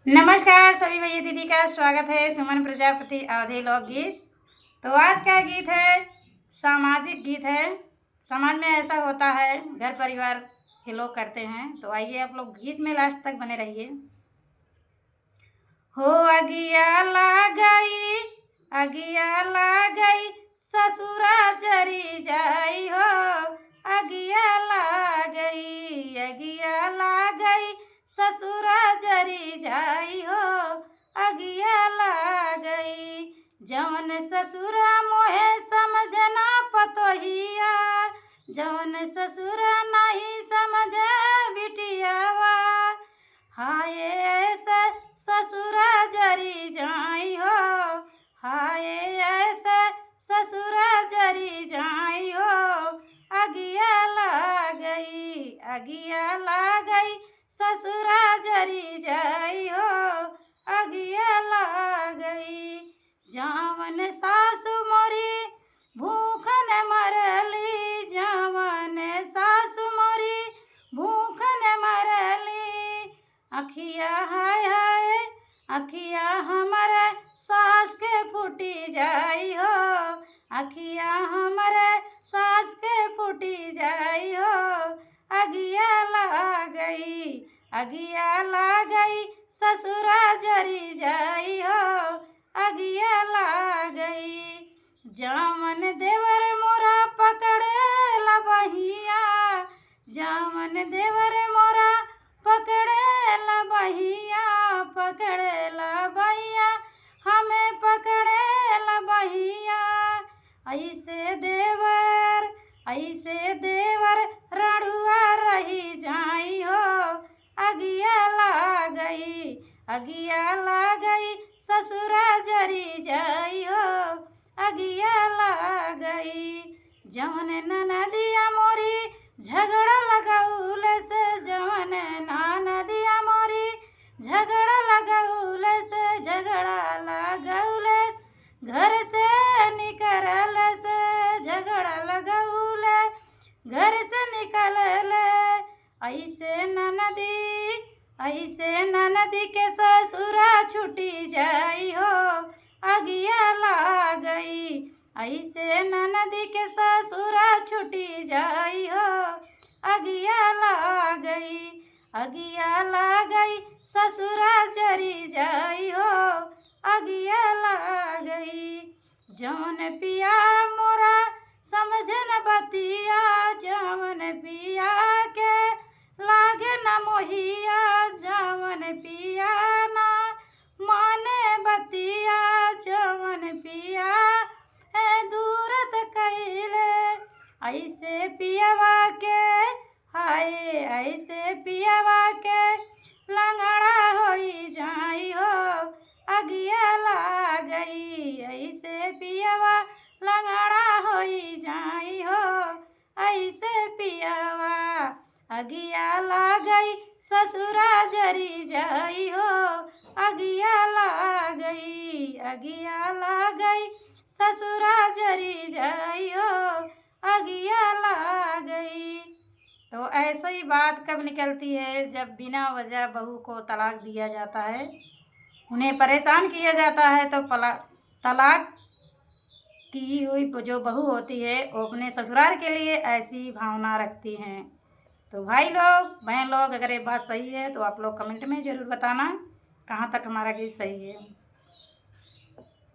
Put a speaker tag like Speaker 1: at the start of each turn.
Speaker 1: नमस्कार सभी भैया दीदी का स्वागत है सुमन प्रजापति अवधि लोकगीत। तो आज का गीत है सामाजिक गीत है। समाज में ऐसा होता है, घर परिवार के लोग करते हैं। तो आइए आप लोग गीत में लास्ट तक बने रहिए। हो अगिया ला गई ससुरा जरी जाई हो। अगिया ला गई ससुरा जरी जाई हो। अगिया ला गई जवन ससुरा मोहे समझना पतोहिया। जवन ससुरा नहीं समझे बिटियावा। हाय ऐसे ससुरा जरी जाई हो। हाय ऐसे ससुरा जरी जाई हो। अगिया ला गई ससुरा जरी जाई हो। अगिया ला गई जावन सासु मोरी भूखन मरली। जावन सासु मोरी भूखन मरली। अखिया हाय अखिया हमरे सास के फूटी जाई हो। अखिया हमरे सास के फूटी जाई हो। अगिया ला गई ससुरा जरी जाई हो। अगिया ला गई जामन देवर मोरा पकड़े ला बहिया। जामन देवर मोरा पकड़े ला बहिया। पकड़े ला बहिया हमें पकड़े ला बहिया। ऐसे देवर रड़ुआ रही जाई हो। अगिया ला गई ससुरा जरी जाई हो। अगिया ला गई जवन ननदिया मोरी झगड़ा लगाउले से। जवन ननदिया मोरी झगड़ा लगाउले से। झगड़ा लगाउले घर से निकल से। झगड़ा लगाउले घर से निकलले। ऐसे ननदी के ससुरा छुटी जाई हो। अगिया ला गई ऐसे ननदी के ससुरा छुटी जाई हो। अगिया ला गई ससुरा जरी जाई हो। अगिया ला गई जवन पिया मोरा समझन बतिया। जवन पिया के लागे न मोहिया। जवन पिया ना माने बतिया। जवन पिया है दूरत कइले। ऐसे पियवा के हाय ऐसे पियवा के लंगड़ा होई जाई हो। अगिया ला गई ऐसे पियवा लंगड़ा होई जाई हो। ऐसे पियवा अगिया ला गई ससुरा जरी जाई हो। अगिया ला गई ससुरा जरी जाई हो। अगिया ला गई। तो ऐसे ही बात कब निकलती है जब बिना वजह बहू को तलाक दिया जाता है, उन्हें परेशान किया जाता है। तो तलाक की हुई जो बहू होती है वो अपने ससुराल के लिए ऐसी भावना रखती हैं। तो भाई लोग बहन लोग अगर ये बात सही है तो आप लोग कमेंट में ज़रूर बताना कहाँ तक हमारा गीत सही है।